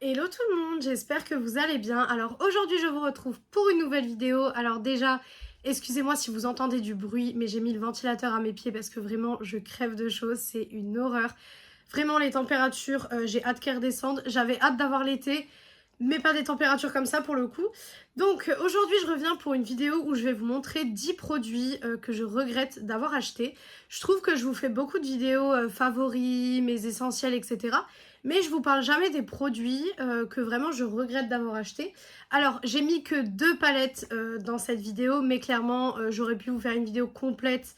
Hello tout le monde, j'espère que vous allez bien. Alors aujourd'hui je vous retrouve pour une nouvelle vidéo. Alors déjà, excusez-moi si vous entendez du bruit, mais j'ai mis le ventilateur à mes pieds parce que vraiment je crève de choses, c'est une horreur. Vraiment les températures, j'ai hâte qu'elles redescendent. J'avais hâte d'avoir l'été, mais pas des températures comme ça pour le coup. Donc aujourd'hui je reviens pour une vidéo où je vais vous montrer 10 produits que je regrette d'avoir achetés. Je trouve que je vous fais beaucoup de vidéos favoris, mes essentiels, etc. Mais je vous parle jamais des produits que vraiment je regrette d'avoir achetés. Alors j'ai mis que 2 palettes dans cette vidéo, mais clairement j'aurais pu vous faire une vidéo complète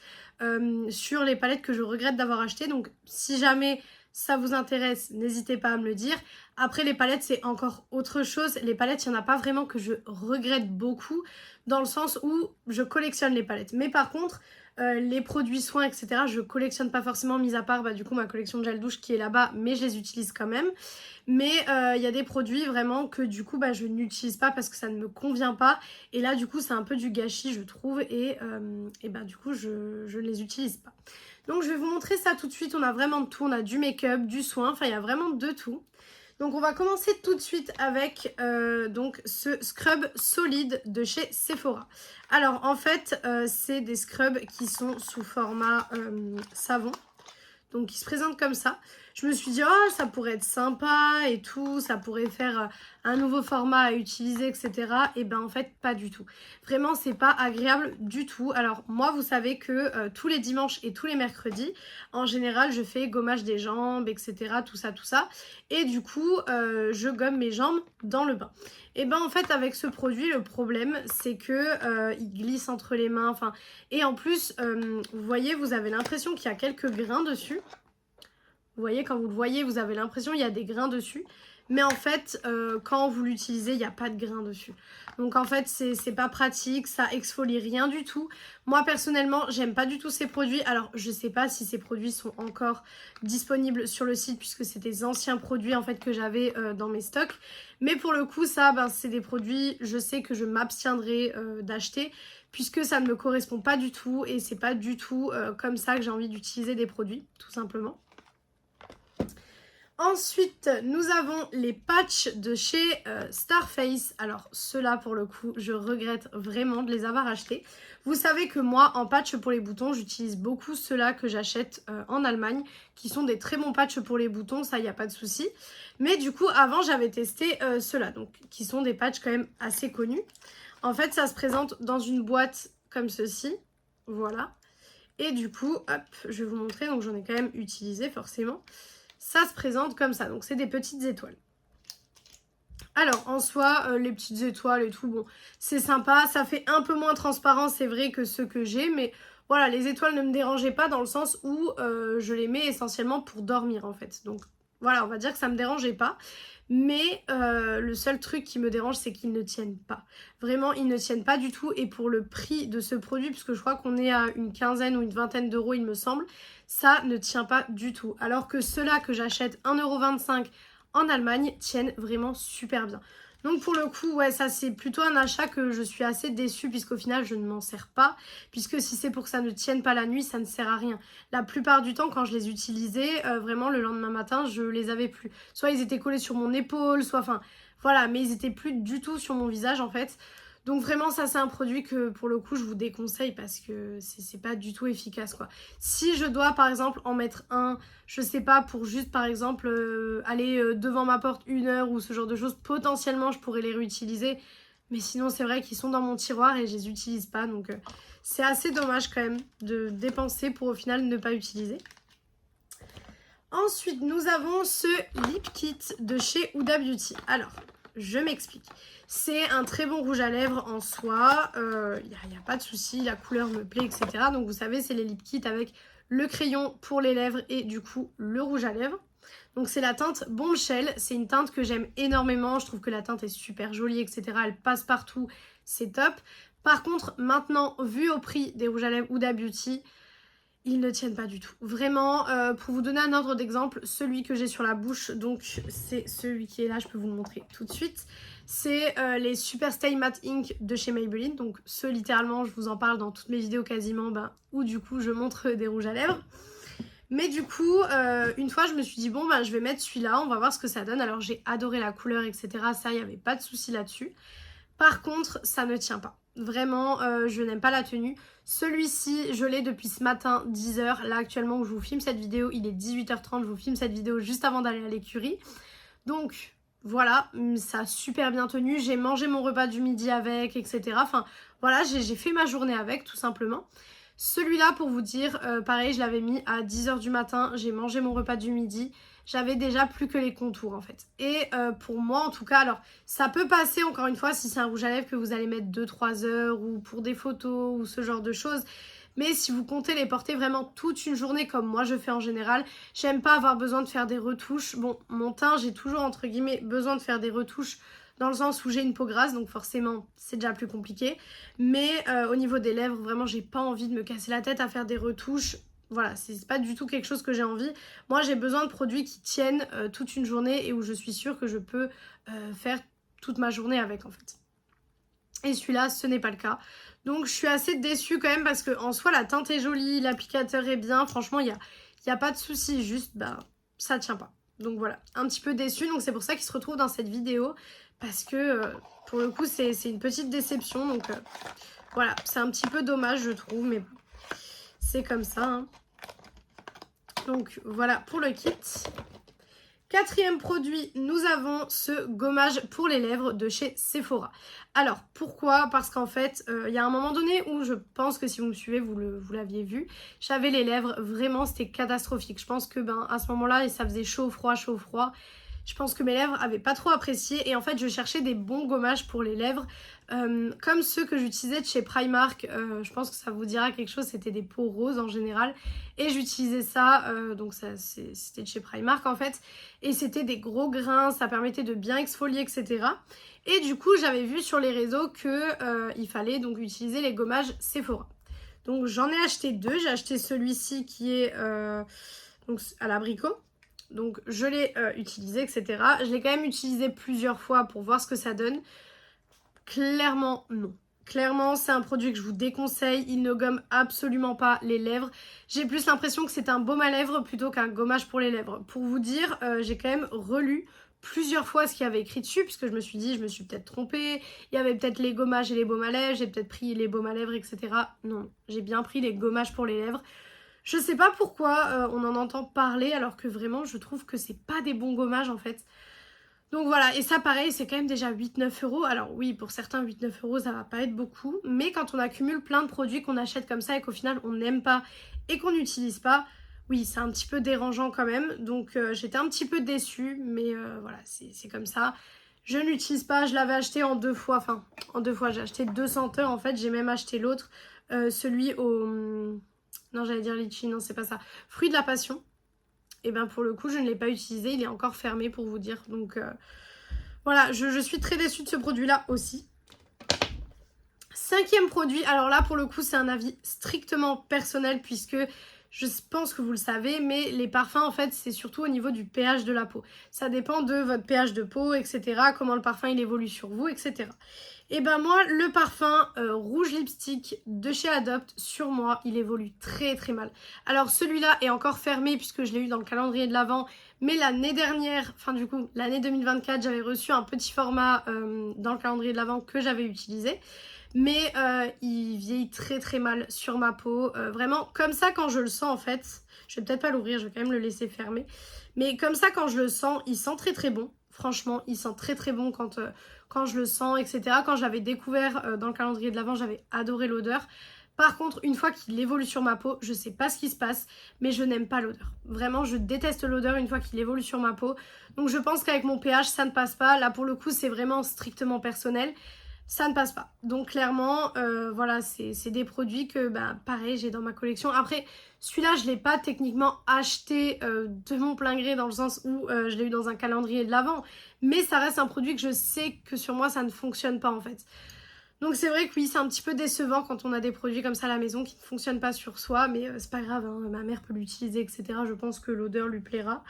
sur les palettes que je regrette d'avoir achetées. Donc si jamais ça vous intéresse, n'hésitez pas à me le dire. Après les palettes c'est encore autre chose. Les palettes il n'y en a pas vraiment que je regrette beaucoup dans le sens où je collectionne les palettes. Mais par contre les produits soins, etc. je collectionne pas forcément, mis à part du coup ma collection de gel douche qui est là-bas, mais je les utilise quand même. Mais il y a des produits vraiment que du coup je n'utilise pas parce que ça ne me convient pas. Et là du coup c'est un peu du gâchis je trouve. Et du coup je ne les utilise pas. Donc je vais vous montrer ça tout de suite. On a vraiment de tout. On a du make-up, du soin, enfin il y a vraiment de tout. Donc on va commencer tout de suite avec donc ce scrub solide de chez Sephora. Alors en fait c'est des scrubs qui sont sous format savon. Donc qui se présentent comme ça. Je me suis dit oh ça pourrait être sympa et tout, ça pourrait faire un nouveau format à utiliser, etc. Et ben en fait pas du tout. Vraiment c'est pas agréable du tout. Alors moi vous savez que tous les dimanches et tous les mercredis, en général je fais gommage des jambes, etc. Tout ça, tout ça. Et du coup je gomme mes jambes dans le bain. Et ben en fait avec ce produit le problème c'est que il glisse entre les mains. Enfin, et en plus vous voyez vous avez l'impression qu'il y a quelques grains dessus. Vous voyez, quand vous le voyez, vous avez l'impression qu'il y a des grains dessus. Mais en fait, quand vous l'utilisez, il n'y a pas de grains dessus. Donc en fait, c'est pas pratique, ça exfolie rien du tout. Moi, personnellement, j'aime pas du tout ces produits. Alors, je sais pas si ces produits sont encore disponibles sur le site, puisque c'est des anciens produits en fait que j'avais dans mes stocks. Mais pour le coup, ça, c'est des produits, je sais que je m'abstiendrai d'acheter, puisque ça ne me correspond pas du tout. Et c'est pas du tout comme ça que j'ai envie d'utiliser des produits, tout simplement. Ensuite, nous avons les patchs de chez Starface. Alors, ceux-là, pour le coup, je regrette vraiment de les avoir achetés. Vous savez que moi, en patch pour les boutons, j'utilise beaucoup ceux-là que j'achète en Allemagne, qui sont des très bons patchs pour les boutons, ça, il n'y a pas de souci. Mais du coup, avant, j'avais testé ceux-là, donc qui sont des patchs quand même assez connus. En fait, ça se présente dans une boîte comme ceci. Voilà. Et du coup, hop, je vais vous montrer. Donc, j'en ai quand même utilisé, forcément. Ça se présente comme ça, donc c'est des petites étoiles. Alors en soi, les petites étoiles et tout, bon, c'est sympa, ça fait un peu moins transparent, c'est vrai, que ceux que j'ai, mais voilà, les étoiles ne me dérangeaient pas dans le sens où je les mets essentiellement pour dormir en fait. Donc voilà, on va dire que ça me dérangeait pas. Mais le seul truc qui me dérange, c'est qu'ils ne tiennent pas. Vraiment, ils ne tiennent pas du tout. Et pour le prix de ce produit, puisque je crois qu'on est à une quinzaine ou une vingtaine d'euros, il me semble, ça ne tient pas du tout. Alors que ceux-là que j'achète 1,25 € en Allemagne tiennent vraiment super bien. Donc pour le coup, ouais, ça c'est plutôt un achat que je suis assez déçue puisqu'au final je ne m'en sers pas. Puisque si c'est pour que ça ne tienne pas la nuit, ça ne sert à rien. La plupart du temps, quand je les utilisais, vraiment le lendemain matin, je les avais plus. Soit ils étaient collés sur mon épaule, soit enfin voilà, mais ils étaient plus du tout sur mon visage en fait. Donc vraiment ça c'est un produit que pour le coup je vous déconseille parce que c'est pas du tout efficace quoi. Si je dois par exemple en mettre un, je sais pas, pour juste par exemple aller devant ma porte 1 heure ou ce genre de choses, potentiellement je pourrais les réutiliser. Mais sinon c'est vrai qu'ils sont dans mon tiroir et je les utilise pas, donc c'est assez dommage quand même de dépenser pour au final ne pas utiliser. Ensuite nous avons ce lip kit de chez Huda Beauty. Alors je m'explique. C'est un très bon rouge à lèvres en soi, il n'y a pas de souci, la couleur me plaît, etc. Donc vous savez, c'est les lip kits avec le crayon pour les lèvres et du coup le rouge à lèvres. Donc c'est la teinte Bombshell, c'est une teinte que j'aime énormément, je trouve que la teinte est super jolie, etc. Elle passe partout, c'est top. Par contre, maintenant, vu au prix des rouges à lèvres Huda Beauty, ils ne tiennent pas du tout. Vraiment, pour vous donner un ordre d'exemple, celui que j'ai sur la bouche, donc c'est celui qui est là, je peux vous le montrer tout de suite. C'est les Super Stay Matte Ink de chez Maybelline. Donc ceux littéralement, je vous en parle dans toutes mes vidéos quasiment, où du coup je montre des rouges à lèvres. Mais du coup, une fois, je me suis dit, bon, bah, je vais mettre celui-là, on va voir ce que ça donne. Alors, j'ai adoré la couleur, etc. Ça, il n'y avait pas de souci là-dessus. Par contre, ça ne tient pas. Vraiment, je n'aime pas la tenue. Celui-ci, je l'ai depuis ce matin, 10h. Là, actuellement, où je vous filme cette vidéo, il est 18h30. Je vous filme cette vidéo juste avant d'aller à l'écurie. Donc, voilà, ça a super bien tenu. J'ai mangé mon repas du midi avec, etc. Enfin, voilà, j'ai fait ma journée avec, tout simplement. Celui-là, pour vous dire, pareil, je l'avais mis à 10h du matin. J'ai mangé mon repas du midi. J'avais déjà plus que les contours, en fait. Et pour moi, en tout cas, alors, ça peut passer, encore une fois, si c'est un rouge à lèvres que vous allez mettre 2-3 heures ou pour des photos ou ce genre de choses. Mais si vous comptez les porter vraiment toute une journée comme moi je fais en général, j'aime pas avoir besoin de faire des retouches. Bon, mon teint, j'ai toujours entre guillemets besoin de faire des retouches dans le sens où j'ai une peau grasse, donc forcément c'est déjà plus compliqué. Mais au niveau des lèvres, vraiment j'ai pas envie de me casser la tête à faire des retouches. Voilà, c'est pas du tout quelque chose que j'ai envie. Moi j'ai besoin de produits qui tiennent toute une journée et où je suis sûre que je peux faire toute ma journée avec en fait. Et celui-là, ce n'est pas le cas. Donc je suis assez déçue quand même parce qu'en soi, la teinte est jolie, l'applicateur est bien. Franchement, il y a pas de souci, juste, bah, ça tient pas. Donc voilà, un petit peu déçue. Donc c'est pour ça qu'il se retrouve dans cette vidéo. Parce que, pour le coup, c'est une petite déception. Donc voilà, c'est un petit peu dommage, je trouve. Mais bon, c'est comme ça, hein. Donc voilà pour le kit. Quatrième produit, nous avons ce gommage pour les lèvres de chez Sephora. Alors, pourquoi? Parce qu'en fait, il y a un moment donné où je pense que si vous me suivez, vous l'aviez vu, j'avais les lèvres, vraiment, c'était catastrophique. Je pense que à ce moment-là, ça faisait chaud, froid, chaud, froid. Je pense que mes lèvres avaient pas trop apprécié et en fait je cherchais des bons gommages pour les lèvres comme ceux que j'utilisais de chez Primark. Je pense que ça vous dira quelque chose, c'était des peaux roses en général et j'utilisais ça, donc c'était de chez Primark en fait, et c'était des gros grains, ça permettait de bien exfolier, etc. Et du coup j'avais vu sur les réseaux que il fallait donc utiliser les gommages Sephora. Donc j'en ai acheté deux, j'ai acheté celui-ci qui est donc à l'abricot. Donc je l'ai utilisé, etc. Je l'ai quand même utilisé plusieurs fois pour voir ce que ça donne. Clairement, non. Clairement, c'est un produit que je vous déconseille. Il ne gomme absolument pas les lèvres. J'ai plus l'impression que c'est un baume à lèvres plutôt qu'un gommage pour les lèvres. Pour vous dire, j'ai quand même relu plusieurs fois ce qu'il y avait écrit dessus, puisque je me suis dit, je me suis peut-être trompée. Il y avait peut-être les gommages et les baumes à lèvres. J'ai peut-être pris les baumes à lèvres, etc. Non, j'ai bien pris les gommages pour les lèvres. Je sais pas pourquoi on en entend parler alors que vraiment je trouve que c'est pas des bons gommages en fait. Donc voilà, et ça pareil c'est quand même déjà 8-9 euros. Alors oui, pour certains 8-9 euros ça va pas être beaucoup, mais quand on accumule plein de produits qu'on achète comme ça et qu'au final on n'aime pas et qu'on n'utilise pas, oui c'est un petit peu dérangeant quand même. Donc j'étais un petit peu déçue, mais voilà c'est comme ça. Je n'utilise pas, je l'avais acheté en deux fois, enfin en deux fois j'ai acheté 2 senteurs en fait, j'ai même acheté l'autre, celui au... Non, j'allais dire litchi, non, c'est pas ça. Fruit de la passion. Et bien pour le coup, je ne l'ai pas utilisé. Il est encore fermé pour vous dire. Donc voilà, je suis très déçue de ce produit-là aussi. Cinquième produit. Alors là, pour le coup, c'est un avis strictement personnel puisque je pense que vous le savez, mais les parfums, en fait, c'est surtout au niveau du pH de la peau. Ça dépend de votre pH de peau, etc. Comment le parfum, il évolue sur vous, etc. Et ben moi, le parfum rouge lipstick de chez Adopt, sur moi, il évolue très très mal. Alors celui-là est encore fermé puisque je l'ai eu dans le calendrier de l'Avent. Mais l'année dernière, enfin du coup, l'année 2024, j'avais reçu un petit format dans le calendrier de l'Avent que j'avais utilisé. Mais il vieillit très très mal sur ma peau. Vraiment, comme ça quand je le sens en fait, je vais peut-être pas l'ouvrir, je vais quand même le laisser fermer. Mais comme ça quand je le sens, il sent très très bon. Franchement, il sent très très bon quand je le sens, etc. Quand je l'avais découvert dans le calendrier de l'Avent, j'avais adoré l'odeur. Par contre, une fois qu'il évolue sur ma peau, je sais pas ce qui se passe, mais je n'aime pas l'odeur. Vraiment, je déteste l'odeur une fois qu'il évolue sur ma peau. Donc je pense qu'avec mon pH, ça ne passe pas. Là, pour le coup, c'est vraiment strictement personnel. Ça ne passe pas. Donc clairement, voilà, c'est des produits que, bah, pareil, j'ai dans ma collection. Après, celui-là, je ne l'ai pas techniquement acheté de mon plein gré dans le sens où je l'ai eu dans un calendrier de l'Avent. Mais ça reste un produit que je sais que sur moi, ça ne fonctionne pas en fait. Donc c'est vrai que oui, c'est un petit peu décevant quand on a des produits comme ça à la maison qui ne fonctionnent pas sur soi. Mais c'est pas grave, hein, ma mère peut l'utiliser, etc. Je pense que l'odeur lui plaira.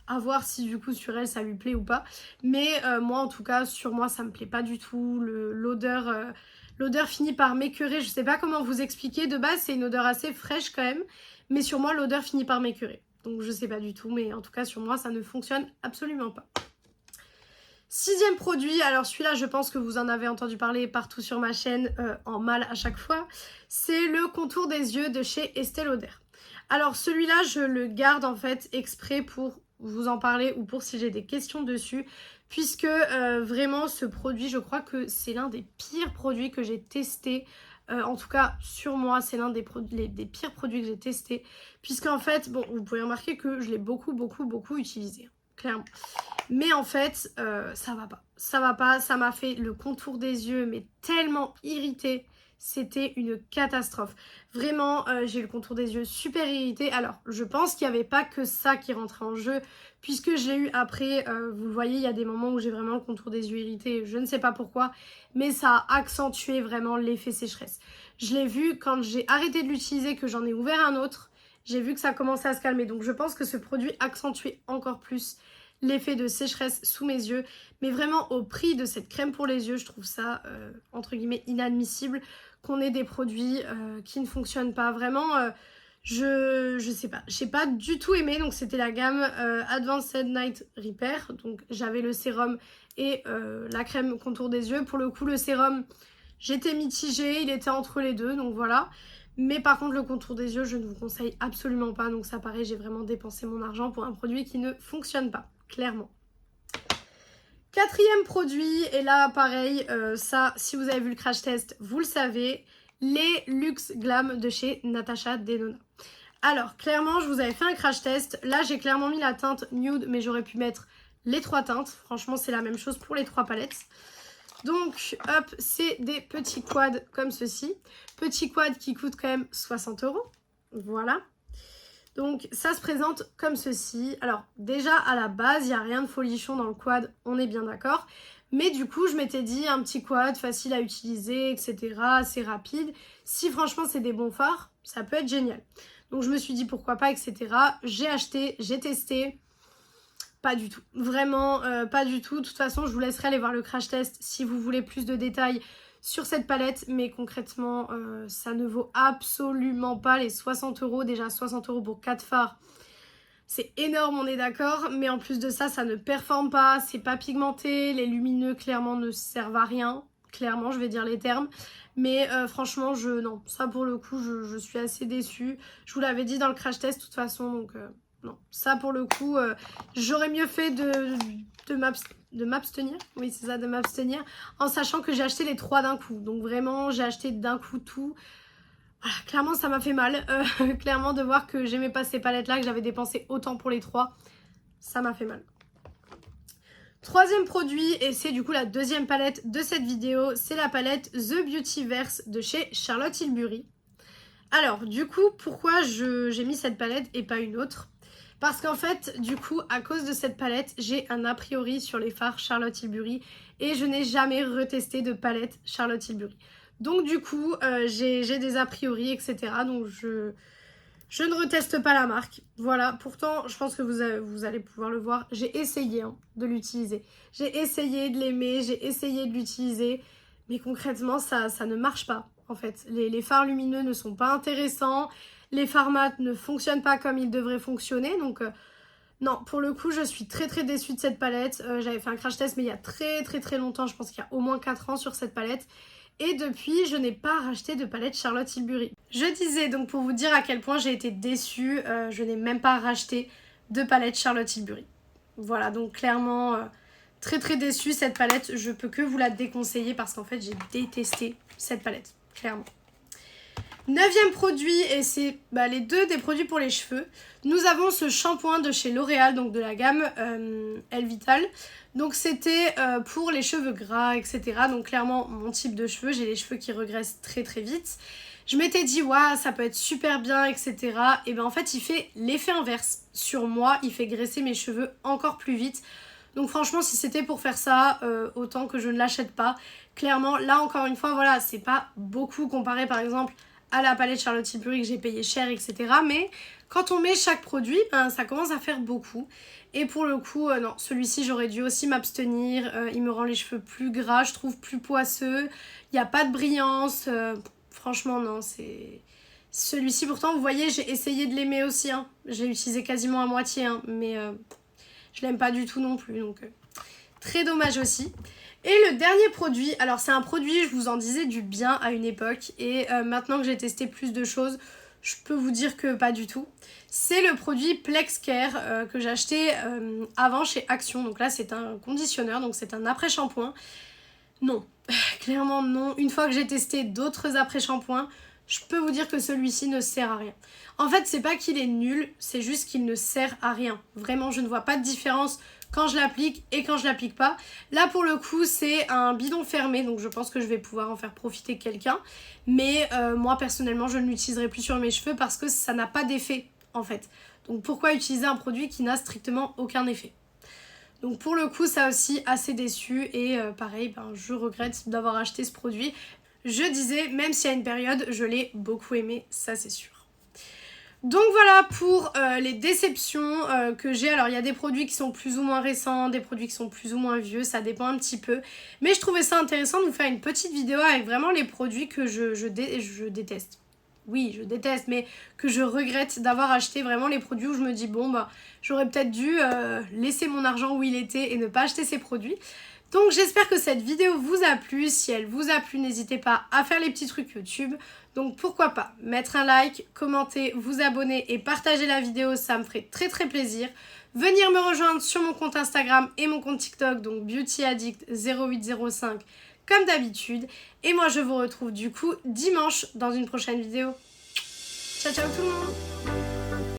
À voir si du coup sur elle ça lui plaît ou pas. Mais moi en tout cas sur moi ça me plaît pas du tout. L'odeur finit par m'écœurer. Je sais pas comment vous expliquer. De base c'est une odeur assez fraîche quand même. Mais sur moi l'odeur finit par m'écœurer. Donc je sais pas du tout, mais en tout cas sur moi ça ne fonctionne absolument pas. 6e produit, alors celui-là je pense que vous en avez entendu parler partout sur ma chaîne en mal à chaque fois, c'est le contour des yeux de chez Estée Lauder. Alors celui-là je le garde en fait exprès pour vous en parler ou pour si j'ai des questions dessus, puisque vraiment ce produit je crois que c'est l'un des pires produits que j'ai testé. En tout cas sur moi c'est l'un des pires produits que j'ai testé, puisqu'en fait bon vous pouvez remarquer que je l'ai beaucoup utilisé, clairement. Mais en fait, ça va pas. Ça va pas, ça m'a fait le contour des yeux, mais tellement irrité. C'était une catastrophe. Vraiment, j'ai le contour des yeux super irrité. Alors, je pense qu'il n'y avait pas que ça qui rentrait en jeu, puisque je l'ai eu après. Vous le voyez, il y a des moments où j'ai vraiment le contour des yeux irrité. Je ne sais pas pourquoi, mais ça a accentué vraiment l'effet sécheresse. Je l'ai vu quand j'ai arrêté de l'utiliser, que j'en ai ouvert un autre. J'ai vu que ça commençait à se calmer. Donc, je pense que ce produit accentuait encore plus l'effet de sécheresse sous mes yeux, mais vraiment au prix de cette crème pour les yeux, je trouve ça entre guillemets inadmissible qu'on ait des produits qui ne fonctionnent pas. Vraiment, je sais pas, j'ai pas du tout aimé. Donc c'était la gamme Advanced Night Repair, donc j'avais le sérum et la crème contour des yeux. Pour le coup le sérum, j'étais mitigée, il était entre les deux, donc voilà. Mais par contre le contour des yeux je ne vous conseille absolument pas, donc ça paraît, j'ai vraiment dépensé mon argent pour un produit qui ne fonctionne pas, clairement. 4e produit, et là pareil, ça si vous avez vu le crash test vous le savez, les Luxe Glam de chez Natasha Denona. Alors clairement je vous avais fait un crash test, là j'ai clairement mis la teinte nude mais j'aurais pu mettre les 3 teintes, franchement c'est la même chose pour les 3 palettes. Donc hop, c'est des petits quads comme ceci, petits quads qui coûtent quand même 60 €, voilà. Donc ça se présente comme ceci. Alors déjà à la base, il n'y a rien de folichon dans le quad, on est bien d'accord. Mais du coup, je m'étais dit un petit quad facile à utiliser, etc. assez rapide. Si franchement c'est des bons fards, ça peut être génial. Donc je me suis dit pourquoi pas, etc. J'ai acheté, j'ai testé. Pas du tout. Vraiment pas du tout. De toute façon, je vous laisserai aller voir le crash test si vous voulez plus de détails sur cette palette, mais concrètement ça ne vaut absolument pas les 60 €. Déjà 60 € pour 4 fards, c'est énorme, on est d'accord, mais en plus de ça, ça ne performe pas, c'est pas pigmenté, les lumineux clairement ne servent à rien, clairement je vais dire les termes, mais franchement non, ça pour le coup je suis assez déçue. Je vous l'avais dit dans le crash test de toute façon, donc non, ça pour le coup j'aurais mieux fait de m'abstenir, oui c'est ça, de m'abstenir, en sachant que j'ai acheté les 3 d'un coup. Donc vraiment j'ai acheté d'un coup tout. Voilà, clairement ça m'a fait mal, clairement de voir que j'aimais pas ces palettes là, que j'avais dépensé autant pour les 3, ça m'a fait mal. 3e produit, et c'est du coup la 2e palette de cette vidéo, c'est la palette The Beautyverse de chez Charlotte Tilbury. Alors du coup pourquoi j'ai mis cette palette et pas une autre? Parce qu'en fait, du coup, à cause de cette palette, j'ai un a priori sur les fards Charlotte Tilbury et je n'ai jamais retesté de palette Charlotte Tilbury. Donc du coup, j'ai des a priori, etc. Donc je ne reteste pas la marque. Voilà, pourtant, je pense que vous allez pouvoir le voir. J'ai essayé de l'utiliser. J'ai essayé de l'aimer, j'ai essayé de l'utiliser. Mais concrètement, ça ne marche pas, en fait. Les fards lumineux ne sont pas intéressants. Les fards mat ne fonctionnent pas comme ils devraient fonctionner. Donc non, pour le coup, je suis très déçue de cette palette. J'avais fait un crash test, mais il y a très longtemps. Je pense qu'il y a au moins 4 ans sur cette palette. Et depuis, je n'ai pas racheté de palette Charlotte Tilbury. Je disais donc pour vous dire à quel point j'ai été déçue, je n'ai même pas racheté de palette Charlotte Tilbury. Voilà, donc clairement très déçue cette palette. Je peux que vous la déconseiller parce qu'en fait j'ai détesté cette palette, clairement. 9e produit, et c'est les deux des produits pour les cheveux. Nous avons ce shampoing de chez L'Oréal, donc de la gamme Elvital. Donc c'était pour les cheveux gras, etc. Donc clairement mon type de cheveux, j'ai les cheveux qui regressent très vite. Je m'étais dit waouh, ça peut être super bien, etc. Et ben en fait il fait l'effet inverse. Sur moi, il fait graisser mes cheveux encore plus vite. Donc franchement si c'était pour faire ça, autant que je ne l'achète pas. Clairement là encore une fois, voilà, c'est pas beaucoup comparé par exemple à la palette Charlotte Tilbury que j'ai payé cher, etc. Mais quand on met chaque produit, ça commence à faire beaucoup. Et pour le coup, non, celui-ci j'aurais dû aussi m'abstenir. Il me rend les cheveux plus gras, je trouve plus poisseux. Il n'y a pas de brillance. Franchement, non, Celui-ci pourtant, vous voyez, j'ai essayé de l'aimer aussi, hein. J'ai utilisé quasiment à moitié, hein, mais je l'aime pas du tout non plus, donc très dommage aussi. Et le dernier produit, alors c'est un produit, je vous en disais du bien à une époque, et maintenant que j'ai testé plus de choses, je peux vous dire que pas du tout. C'est le produit Plex Care que j'ai acheté avant chez Action. Donc là, c'est un conditionneur, donc c'est un après-shampoing. Non, clairement non. Une fois que j'ai testé d'autres après-shampoings, je peux vous dire que celui-ci ne sert à rien. En fait, c'est pas qu'il est nul, c'est juste qu'il ne sert à rien. Vraiment, je ne vois pas de différence quand je l'applique et quand je l'applique pas. Là, pour le coup, c'est un bidon fermé, donc je pense que je vais pouvoir en faire profiter quelqu'un. Mais moi, personnellement, je ne l'utiliserai plus sur mes cheveux parce que ça n'a pas d'effet, en fait. Donc pourquoi utiliser un produit qui n'a strictement aucun effet? Donc pour le coup, ça aussi, assez déçu. Et pareil, je regrette d'avoir acheté ce produit. Je disais, même si à une période, je l'ai beaucoup aimé, ça c'est sûr. Donc voilà pour les déceptions que j'ai. Alors il y a des produits qui sont plus ou moins récents, des produits qui sont plus ou moins vieux, ça dépend un petit peu. Mais je trouvais ça intéressant de vous faire une petite vidéo avec vraiment les produits que je déteste. Oui, je déteste, mais que je regrette d'avoir acheté, vraiment les produits où je me dis bon bah j'aurais peut-être dû laisser mon argent où il était et ne pas acheter ces produits. Donc j'espère que cette vidéo vous a plu. Si elle vous a plu, n'hésitez pas à faire les petits trucs YouTube. Donc pourquoi pas mettre un like, commenter, vous abonner et partager la vidéo, ça me ferait très très plaisir. Venir me rejoindre sur mon compte Instagram et mon compte TikTok, donc beautyaddict0805 comme d'habitude. Et moi je vous retrouve du coup dimanche dans une prochaine vidéo. Ciao ciao tout le monde!